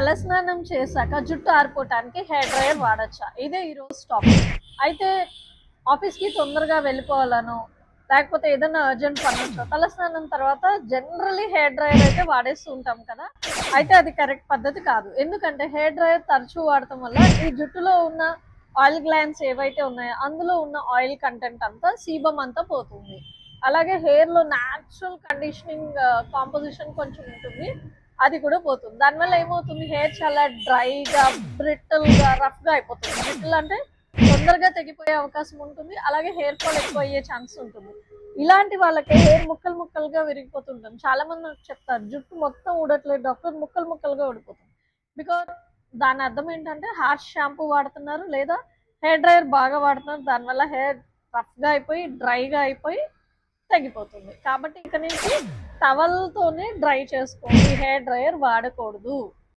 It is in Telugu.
తలస్నానం చేశాక జుట్టు ఆరిపోవటానికి హెయిర్ డ్రైయర్ వాడచ్చా? ఇదే ఈరోజు టాపిక్. అయితే ఆఫీస్కి తొందరగా వెళ్ళిపోవాలను, లేకపోతే ఏదైనా అర్జెంట్ పని వచ్చో తలస్నానం తర్వాత జనరలీ హెయిర్ డ్రైయర్ అయితే వాడేస్తూ ఉంటాం కదా. అయితే అది కరెక్ట్ పద్ధతి కాదు. ఎందుకంటే హెయిర్ డ్రైయర్ తరచూ వాడటం వల్ల ఈ జుట్టులో ఉన్న ఆయిల్ గ్లాండ్స్ ఏవైతే ఉన్నాయో అందులో ఉన్న ఆయిల్ కంటెంట్ అంతా సీబం అంతా పోతుంది. అలాగే హెయిర్లో న్యాచురల్ కండిషనింగ్ కాంపోజిషన్ కొంచెం ఉంటుంది, అది కూడా పోతుంది. దానివల్ల ఏమవుతుంది, హెయిర్ చాలా డ్రైగా బ్రిటిల్గా రఫ్గా అయిపోతుంది. బ్రిటిల్ అంటే తొందరగా తెగిపోయే అవకాశం ఉంటుంది, అలాగే హెయిర్ ఫాల్ ఎక్కువ అయ్యే ఛాన్స్ ఉంటుంది. ఇలాంటి వాళ్ళకి హెయిర్ ముక్కలు ముక్కలుగా విరిగిపోతుంటుంది. చాలా మంది నాకు చెప్తారు, జుట్టు మొత్తం ఊడట్లేదు డాక్టర్, ముక్కలు ముక్కలుగా ఊడిపోతుంది. బికాజ్ దాని అర్థం ఏంటంటే హార్ష్ షాంపూ వాడుతున్నారు, లేదా హెయిర్ డ్రైయర్ బాగా వాడుతున్నారు. దానివల్ల హెయిర్ రఫ్గా అయిపోయి డ్రైగా అయిపోయి తగ్గిపోతుంది. కాబట్టి ఇక నుంచి టవల్తోనే డ్రై చేసుకోండి, హెయిర్ డ్రైయర్ వాడకూడదు.